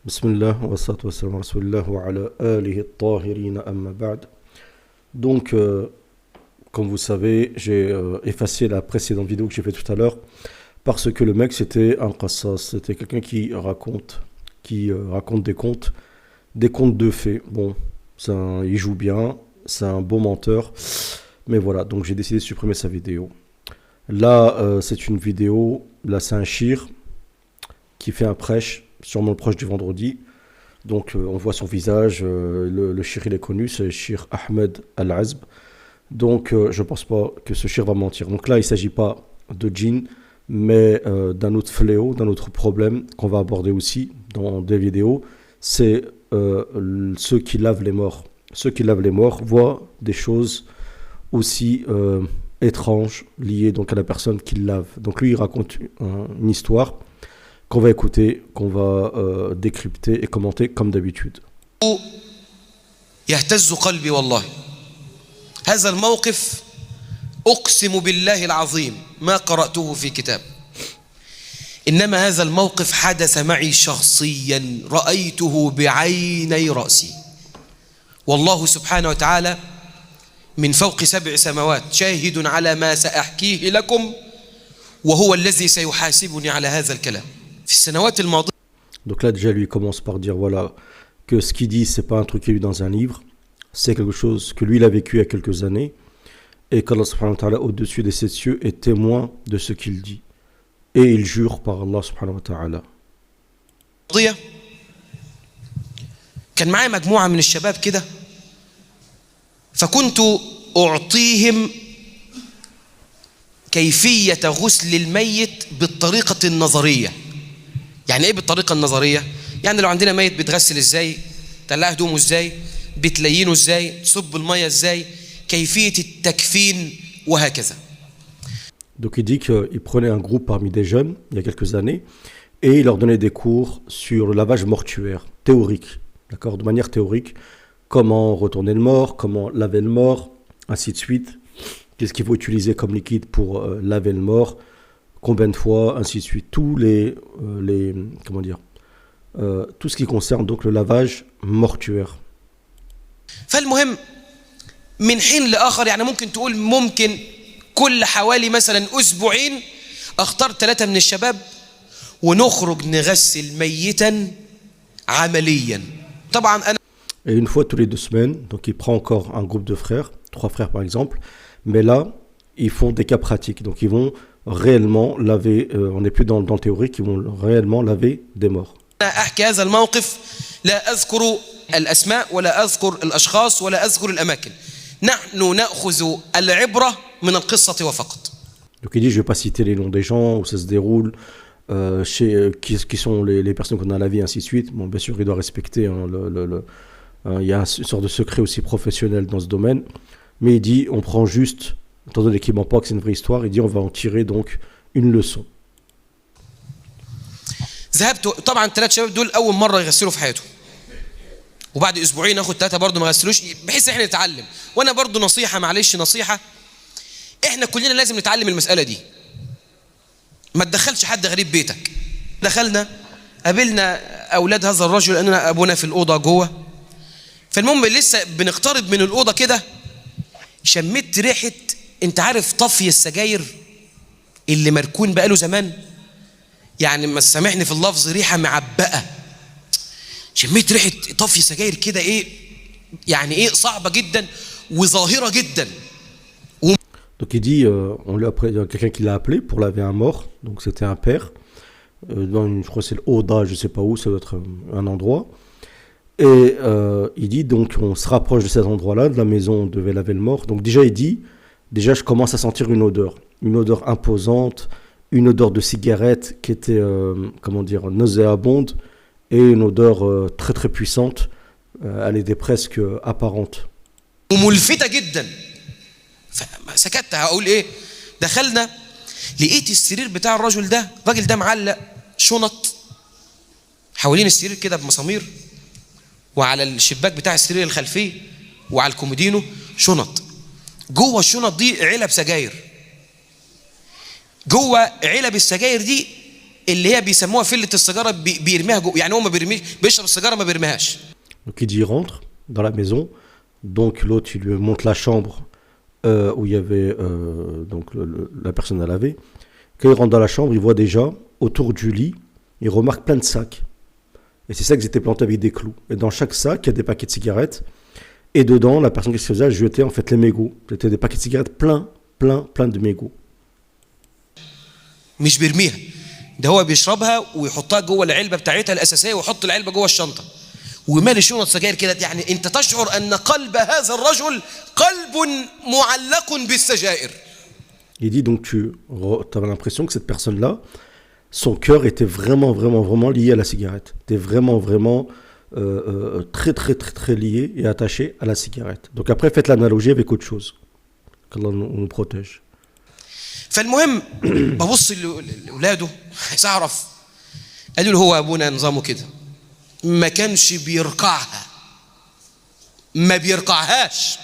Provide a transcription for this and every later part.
Bismillah, wa salatu wa salam wa rasulillah wa ala alihi at-tahirina amma ba'd. Donc, comme vous savez, j'ai effacé la précédente vidéo que j'ai fait tout à l'heure parce que le mec c'était un qassas, c'était quelqu'un qui raconte des contes de fées. Bon, il joue bien, c'est un bon menteur, mais voilà, donc j'ai décidé de supprimer sa vidéo. Là, c'est une vidéo, là c'est un shir qui fait un prêche, sûrement le proche du vendredi. Donc on voit son visage, le shir il est connu, c'est Shir Ahmed Al-Azb. Donc je pense pas que ce shir va mentir. Donc là il ne s'agit pas de djinn, mais d'un autre fléau, d'un autre problème qu'on va aborder aussi dans des vidéos. C'est ceux qui lavent les morts. Ceux qui lavent les morts voient des choses aussi étranges liées donc à la personne qui lave. Donc lui il raconte une histoire qu'on va écouter, qu'on va décrypter et commenter comme d'habitude. يهتز قلبي والله هذا الموقف أقسم بالله العظيم ما قرأته في كتاب إنما هذا الموقف حدث معي شخصيا رأيته بعيني رأسي والله سبحانه وتعالى من فوق 7 سماوات شاهد على ما سأحكيه لكم وهو الذي سيحاسبني على هذا الكلام. Donc là déjà lui il commence par dire voilà que ce qu'il dit c'est pas un truc qu'il a lu dans un livre, c'est quelque chose que lui il a vécu il y a quelques années et qu'Allah subhanahu wa ta'ala au-dessus des 7 cieux est témoin de ce qu'il dit et il jure par Allah subhanahu wa ta'ala. كان معايا مجموعة من الشباب كده فكنت أعطيهم كيفية غسل الميت بالطريقة النظرية. يعني ايه بالطريقه النظريه؟ يعني لو عندنا ميت بيتغسل ازاي، تقلع هدومه ازاي، بتلينه ازاي، تصب الميه ازاي، كيفيه التكفين وهكذا. Donc il dit qu'il prenait un groupe parmi des jeunes il y a quelques années et il leur donnait des cours sur le lavage mortuaire théorique, d'accord, de manière théorique, comment retourner le mort, comment laver le mort, ainsi de suite. Qu'est-ce qu'il faut utiliser comme liquide pour laver le mort, combien de fois, ainsi de suite. Tout ce qui concerne donc le lavage mortuaire. فالمهم من حين لآخر يعني ممكن تقول ممكن كل حوالي مثلا أسبوعين أختار 3 من الشباب ونخرج نغسل ميتا عمليا. طبعا أنا. Et une fois tous les 2 semaines, donc il prend encore un groupe de frères, 3 frères par exemple, mais là ils font des cas pratiques, donc ils vont réellement laver, on n'est plus dans le théorique, ils vont réellement laver des morts. أحكي هذا الموقف لا أذكر الأسماء ولا أذكر الأشخاص ولا أذكر الأماكن. نحن نأخذ العبرة من القصة وفقط. Donc il dit je vais pas citer les noms des gens où ça se déroule, qui sont les personnes qu'on a lavé, ainsi de suite. Bon, bien sûr il doit respecter il y a une sorte de secret aussi professionnel dans ce domaine, mais il dit on prend juste, étant donné qu'il ne ment pas que c'est une vraie histoire, il dit on va en tirer donc une leçon. ذهبت طبعا 3 شباب دول اول مره يغسلوا في حياتهم وبعد اسبوعين اخد 3 برضه ما غسلوش بحيث احنا نتعلم. وانا برضه نصيحه، معلش نصيحه، احنا كلنا لازم نتعلم المساله دي. ما تدخلش حد غريب بيتك. دخلنا قابلنا اولاد هذا الرجل لاننا ابونا في الاوضه جوه. فالمهم لسه بنقترب من الاوضه كده شميت ريحه، انت عارف طفي السجاير اللي مركون بقاله زمان، يعني ما سامحني في اللفظ، ريحه معبقه. شميت ريحه طفي سجاير كده، ايه يعني ايه، صعبه جدا وظاهره جدا. Donc il dit, il y a quelqu'un qui l'a appelé pour laver un mort, donc c'était un père, je crois que c'est le Oda, je sais pas où, ça doit être un endroit. Et il dit donc on se rapproche de cet endroit-là, de la maison où on devait laver le mort. Donc déjà il dit, je commence à sentir une odeur imposante, une odeur de cigarette qui était, nauséabonde, et une odeur très très puissante, elle était presque apparente. وملفتة جدا. فسكت، هقول ايه؟ دخلنا لقيت السرير بتاع الراجل ده معلق شنط حوالين السرير كده بمسامير، وعلى الشباك بتاع السرير الخلفي وعلى الكومودينو شنط. جوه الشنط دي علب سجاير. جوه علب السجاير دي اللي هي بيسموها فلة السيجارة بيرميها جو، يعني هو ما بيرميش، بيشرب السيجارة ما بيرميهاش. Donc il dit il rentre dans la maison, donc l'autre il lui montre la chambre où il y avait donc la personne à laver. Quand il rentre dans la chambre, il voit déjà autour du lit, il remarque plein de sacs. Et ces sacs étaient plantés avec des clous. Et dans chaque sac, il y a des paquets de cigarettes. Et dedans, la personne qui se faisait, elle jetait en fait les mégots. C'était des paquets de cigarettes plein de mégots. مش بيرميها، ده هو بيشربها ويحطها جوه العلبة بتاعتها الأساسية ويحط العلبة جوه الشنطة ومالي شنط سجاير كده. يعني أنت تشعر أن قلب هذا الرجل قلب معلق بالسجائر. Il dit donc tu avais l'impression que cette personne-là, son cœur était vraiment lié à la cigarette. Était vraiment très lié et attaché à la cigarette. Donc après, faites l'analogie avec autre chose. Qu'Allah nous protège. فالمهم ببص لاولاده عايز اعرف. قالوا له هو ابونا نظامه كده، ما كانش بيرقعها، ما بيرقعهاش،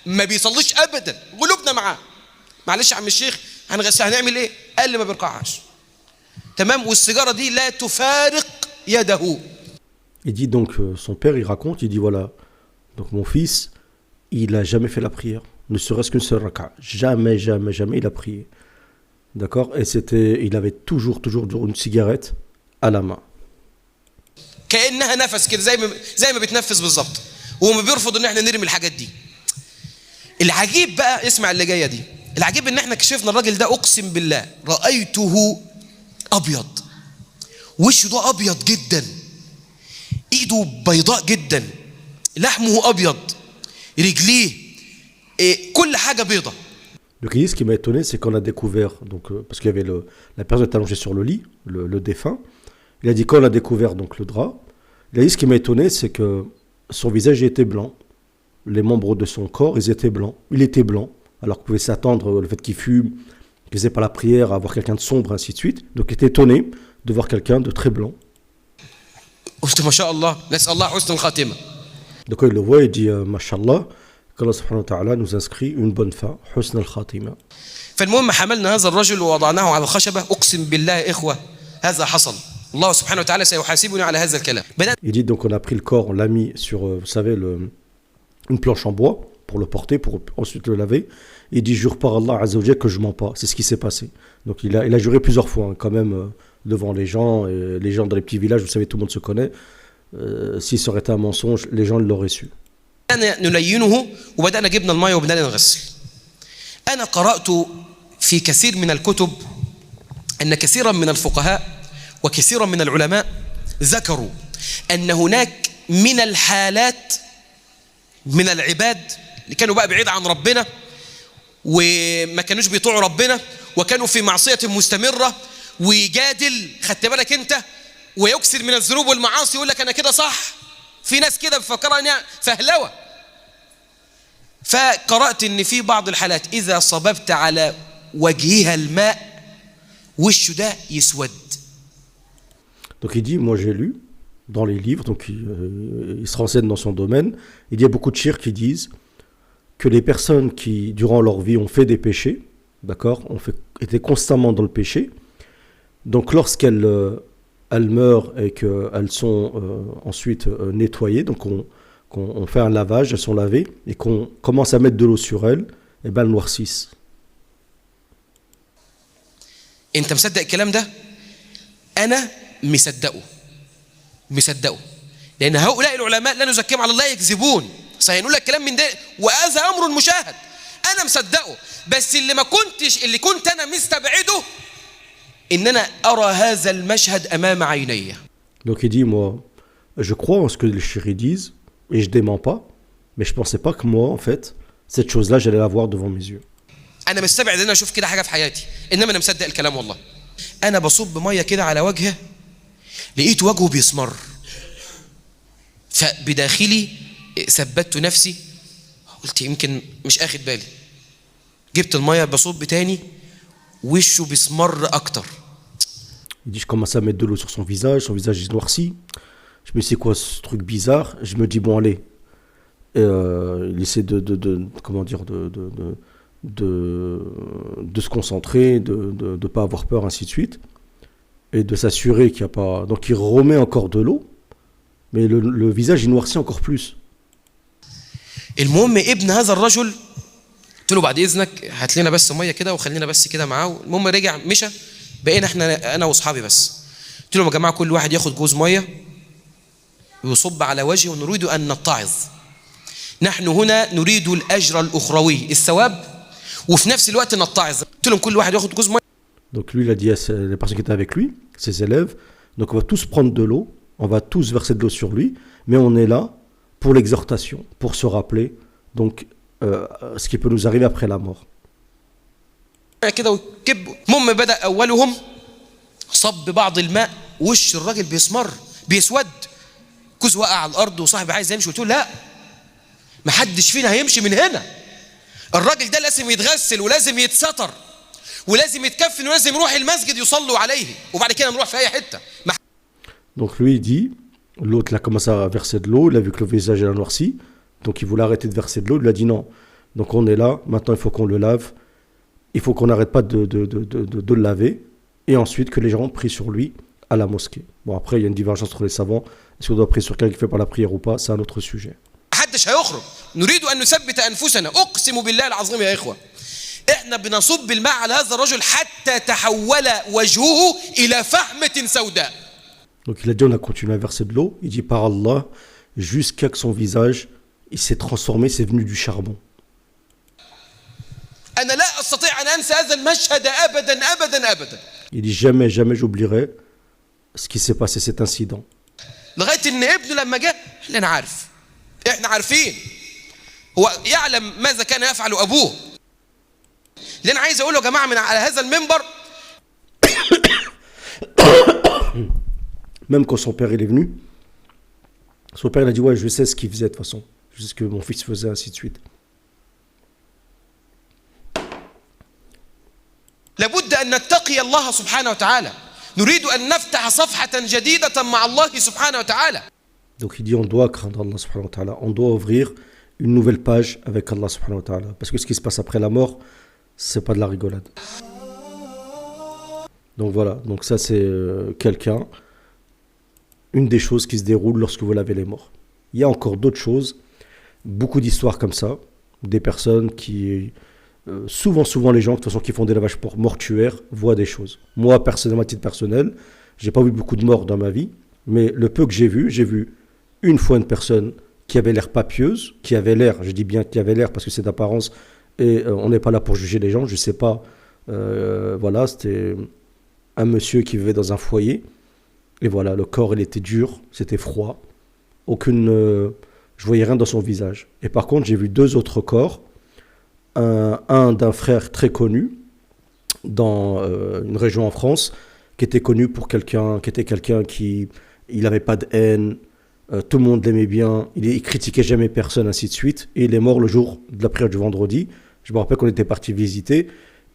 ما بيصليش ابدا، قلوبنا معاه. معلش يا عم الشيخ هنغسل هنعمل ايه؟ قال لي ما بيرقعهاش. تمام. والسيجاره دي لا تفارق يده. Il dit donc son père il raconte, il dit voilà, donc mon fils il a jamais fait la prière, ne serait-ce qu'une seule raka, jamais il a prié. D'accord. Et il avait toujours une cigarette à la main. كأنها نفس كده زي ما بتنفس بالظبط، وهم بيرفضوا ان احنا نرمي الحاجات دي. العجيب بقى اسمع اللي جايه دي، العجيب ان احنا كشفنا الراجل ده اقسم بالله رأيته ابيض، وشه ده ابيض جدا، ايده بيضاء جدا، لحمه ابيض، رجليه كل حاجه بيضه. Donc il dit, ce qui m'a étonné, c'est qu'on a découvert, donc, parce qu'il y avait la personne était allongée sur le lit, le défunt. Il a dit quand on a découvert donc, le drap, il a dit ce qui m'a étonné, c'est que son visage était blanc. Les membres de son corps, ils étaient blancs. Il était blanc, alors qu'on pouvait s'attendre le fait qu'il fume, qu'il ne faisait pas la prière, à voir quelqu'un de sombre, ainsi de suite. Donc il était étonné de voir quelqu'un de très blanc. قلت ما شاء الله نسأل الله حسن الخاتمة. Donc quand il le voit, il dit Mashallah, qu'Allah subhanahu wa ta'ala nous inscrit une bonne fin, husn al-khatima. فالمهم حملنا هذا الرجل ووضعناه على الخشبة. أقسم بالله إخوة هذا حصل. الله سبحانه وتعالى سيحاسبني على هذا الكلام. Il dit donc on a pris le corps, on l'a mis sur, vous savez, une planche en bois pour le porter, pour ensuite le laver. Il dit jure par Allah Azza wa Jalla que je mens pas. C'est ce qui s'est passé. Donc il a juré plusieurs fois, hein, quand même, devant les gens. Et les gens dans les petits villages, vous savez, tout le monde se connaît. Si ça aurait été un mensonge, les gens l'auraient su. نلينه وبدأنا جبنا الماء وبدأنا نغسل. أنا قرأت في كثير من الكتب أن كثيرا من الفقهاء وكثيرا من العلماء ذكروا أن هناك من الحالات من العباد اللي كانوا بقى بعيد عن ربنا وما كانوش بيطيعوا ربنا وكانوا في معصية مستمرة ويجادل، خدت بالك أنت، ويكثر من الذنوب والمعاصي، يقول لك أنا كده صح. في ناس كده بفكرها انها فهلوه. فقرأت ان في بعض الحالات اذا صببت على وجهها الماء وشه ده يسود. Donc il dit, moi j'ai lu dans les livres, donc il se renseigne dans son domaine, il y a beaucoup de chiites qui disent que les personnes qui durant leur vie ont fait des péchés, d'accord, étaient constamment dans le péché, donc lorsqu'elles elles meurent et qu'elles sont ensuite nettoyées, donc qu'on fait un lavage, elles sont lavées, et qu'on commence à mettre de l'eau sur elles, et ben elles noircissent. انت مصدق الكلام ده؟ انا مصدقه لان هؤلاء العلماء لا نزكيهم على الله يكذبون، سيقولوا لك كلام من ده وهذا امر مشاهد. انا مصدقه، بس اللي كنت انا مستبعده ان انا ارى هذا المشهد امام عيني. Donc il dit, moi je crois en ce que les chéris disent et je dément pas, mais je pensais pas que moi en fait cette chose là j'allais la voir devant mes yeux. انا مستبعد ان انا اشوف كده حاجه في حياتي، انما انا مصدق الكلام والله. انا بصب ميه كده على وجهه، لقيت وجهه بيسمر، فبداخلي ثبتت نفسي، قلت يمكن مش اخد بالي، جبت الميه بصب تاني وشه بيسمر اكتر. Il dit, je commence à mettre de l'eau sur son visage est noirci. Je me dis, c'est quoi ce truc bizarre? Je me dis, bon, allez. Il essaie comment dire, de se concentrer, de ne pas avoir peur, ainsi de suite. et de s'assurer qu'il n'y a pas... Donc il remet encore de l'eau, mais le visage il noircit encore plus. المهم ابن هذا الرجل قلت له بعد اذنك هات لنا بس ميه كده وخلينا بس كده معاه. المهم رجع مشى، بقينا احنا انا واصحابي بس. قلت لهم يا جماعه كل واحد ياخد جوز ميه ويصب على وجهه ونريد ان نتعظ. نحن هنا نريد الاجر الاخروي، الثواب، وفي نفس الوقت نتعظ. قلت لهم كل واحد ياخد جوز ميه. Donc lui il a dit à les personnes qui étaient avec lui, ses élèves, donc on va tous prendre de l'eau, on va tous verser de l'eau sur lui, mais on est là pour l'exhortation, pour se rappeler donc ce qui peut nous arriver après la mort. كده وكب. المهم بدا اولهم صب بعض الماء، وش الراجل بيسمر بيسود، كوز وقع على الارض وصاحبي عايز يمشي. قلت له لا، ما حدش فينا هيمشي من هنا، الراجل ده لازم يتغسل ولازم يتستر ولازم يتكفن ولازم يروح المسجد يصلوا عليه وبعد كده نروح في اي حته. Donc lui il dit, l'autre il a commencé à verser de l'eau, il a vu que le visage est noirci, donc il voulait arrêter de verser de l'eau, il lui a dit non. Donc on est là, maintenant il faut qu'on le lave, il faut qu'on n'arrête pas de le laver, et ensuite que les gens prient sur lui à la mosquée. Bon après il y a une divergence entre les savants, est-ce qu'on doit prier sur quelqu'un qui fait pas la prière ou pas, c'est un autre sujet. محدش هيخرج، نريد ان نثبت انفسنا، اقسم بالله العظيم يا اخوه احنا بنصب الماء على هذا الرجل حتى تحول وجهه الى فحمه سوداء. Donc il a dit on a continué à verser de l'eau, il dit par Allah, jusqu'à que son visage il s'est transformé, c'est venu du charbon. انا لا استطيع ان انسى هذا المشهد ابدا ابدا ابدا. Il dit jamais j'oublierai ce qui s'est passé, cet incident. لغايه ان ابنه لما جاء احنا عارف، احنا عارفين هو يعلم ماذا كان يفعل ابوه. اللي انا عايز اقوله يا جماعه من على هذا المنبر، même quand son père il est venu, son père il a dit ouais je sais ce qu'il faisait de toute façon, je sais ce que mon fils faisait, ainsi de suite. لابد ان نتقي الله سبحانه وتعالى، نريد ان نفتح صفحه جديده مع الله سبحانه وتعالى. Donc il dit on doit craindre Allah subhanahu wa ta'ala, on doit ouvrir une nouvelle page avec Allah subhanahu wa ta'ala, parce que ce qui se passe après la mort c'est pas de la rigolade. Donc voilà, donc ça c'est quelqu'un, une des choses qui se déroule lorsque vous lavez les morts. Il y a encore d'autres choses, beaucoup d'histoires comme ça, des personnes qui souvent les gens de toute façon qui font des lavages mortuaires voient des choses. Moi personnellement, à titre personnel, j'ai pas vu beaucoup de morts dans ma vie, mais le peu que j'ai vu une fois une personne qui avait l'air papieuse, qui avait l'air, je dis bien qui avait l'air parce que c'est d'apparence et on n'est pas là pour juger les gens, je sais pas, voilà, c'était un monsieur qui vivait dans un foyer et voilà, le corps il était dur, c'était froid, je voyais rien dans son visage. Et par contre j'ai vu deux autres corps, un d'un frère très connu dans une région en France qui était connu pour quelqu'un qui il n'avait pas de haine, tout le monde l'aimait bien, il critiquait jamais personne, ainsi de suite, et il est mort le jour de la prière du vendredi. Je me rappelle qu'on était parti visiter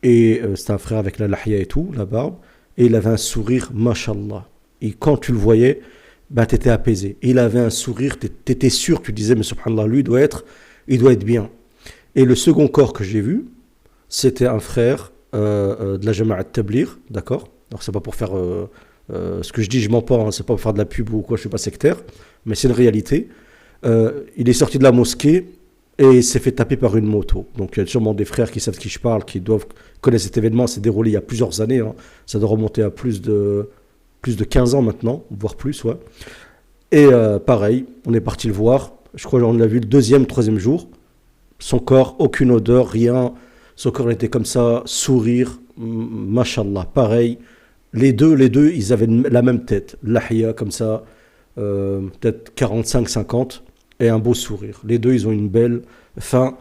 et c'était un frère avec la lahia et tout, la barbe, et il avait un sourire mashallah, et quand tu le voyais ben t'étais apaisé, et il avait un sourire, t'étais sûr, tu disais mais subhanallah, lui il doit être bien. Et le second corps que j'ai vu, c'était un frère de la Jama'at Tablir, d'accord? Alors c'est pas pour faire ce que je dis, je mens pas, hein, c'est pas pour faire de la pub ou quoi, je suis pas sectaire, mais c'est une réalité. Il est sorti de la mosquée et il s'est fait taper par une moto. Donc il y a sûrement des frères qui savent de qui je parle, qui doivent connaître cet événement, c'est déroulé il y a plusieurs années, hein. Ça doit remonter à plus de 15 ans maintenant, voire plus, ouais. Et pareil, on est parti le voir, je crois qu'on l'a vu le deuxième, troisième jour. Son corps, aucune odeur, rien. Son corps était comme ça, sourire, mashallah, pareil. Les deux, ils avaient la même tête, lahia comme ça, peut-être 45-50, et un beau sourire. Les deux, ils ont une belle fin.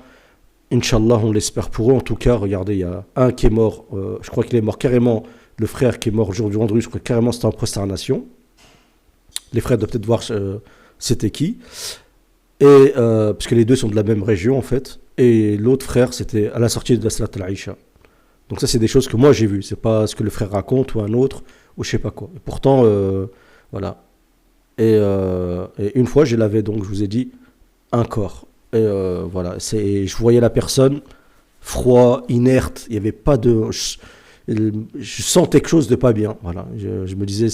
Inch'Allah, on l'espère pour eux. En tout cas, regardez, il y a un qui est mort, je crois qu'il est mort carrément, le frère qui est mort le jour du vendredi, je crois carrément c'était en prosternation. Les frères doivent peut-être voir c'était qui. Et parce que les deux sont de la même région en fait, et l'autre frère c'était à la sortie de la Salat al-Aïcha. Donc ça c'est des choses que moi j'ai vues, c'est pas ce que le frère raconte ou un autre ou je sais pas quoi. Et pourtant voilà. Et une fois j'ai lavé, donc je vous ai dit, un corps. Et voilà, je voyais la personne froid, inerte, il y avait pas de, je sens quelque chose de pas bien. Voilà. Je me disais,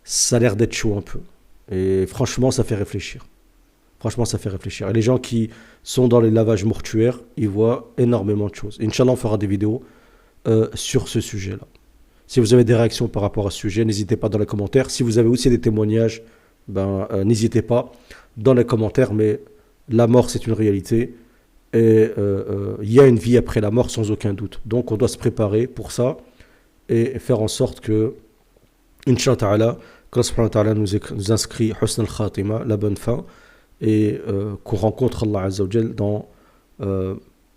ça a l'air d'être chaud un peu. Et franchement, ça fait réfléchir. Franchement, ça fait réfléchir. Et les gens qui sont dans les lavages mortuaires, ils voient énormément de choses. Inch'Allah, on fera des vidéos sur ce sujet-là. Si vous avez des réactions par rapport à ce sujet, n'hésitez pas dans les commentaires. Si vous avez aussi des témoignages, n'hésitez pas dans les commentaires. Mais la mort, c'est une réalité. Et il y a une vie après la mort, sans aucun doute. Donc, on doit se préparer pour ça et faire en sorte que, Inch'Allah ta'ala, qu'Allah subhanahu wa ta'ala nous inscrit Husn al-Khatima, la bonne fin, et qu'on rencontre Allah Azza wa Jal dans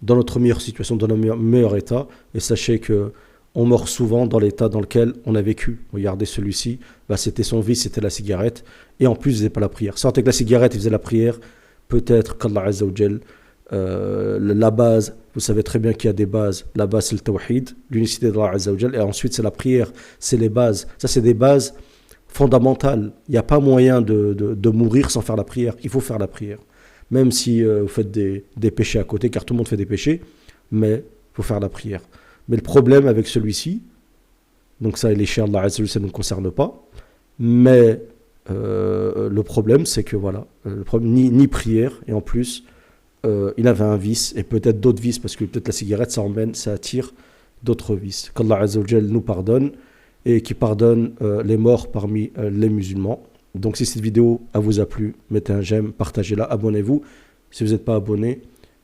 notre meilleure situation, dans notre meilleur état. Et sachez que on meurt souvent dans l'état dans lequel on a vécu. Regardez celui-ci, c'était son vice, c'était la cigarette, et en plus il faisait pas la prière. Sans que la cigarette, il faisait la prière, peut-être qu'Allah Azza wa Jal, la base, vous savez très bien qu'il y a des bases. La base, c'est le tawhid, l'unicité d'Allah Azza wa Jal, et ensuite c'est la prière, c'est les bases. Ça, c'est des bases fondamentales. Il n'y a pas moyen de mourir sans faire la prière. Il faut faire la prière. Même si vous faites des péchés à côté, car tout le monde fait des péchés, mais il faut faire la prière. Mais le problème avec celui-ci, donc ça, il est cher, Allah Azza wa Jal, ça ne nous concerne pas, mais le problème, c'est que voilà, le problème, ni prière, et en plus, il avait un vice, et peut-être d'autres vices, parce que peut-être la cigarette, ça attire d'autres vices. Qu'Allah Azza wa Jal nous pardonne, et qui pardonne les morts parmi les musulmans. Donc si cette vidéo vous a plu, mettez un j'aime, partagez-la, abonnez-vous si vous n'êtes pas abonné,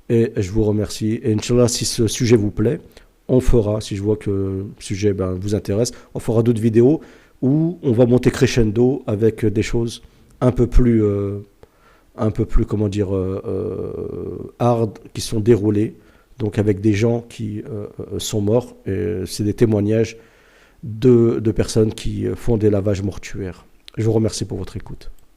et je vous remercie. Et Inch'Allah, si ce sujet vous plaît, on fera, si je vois que le sujet vous intéresse, on fera d'autres vidéos où on va monter crescendo avec des choses un peu plus comment dire, hard, qui sont déroulées, donc avec des gens qui sont morts, et c'est des témoignages de personnes qui font des lavages mortuaires. Je vous remercie pour votre écoute.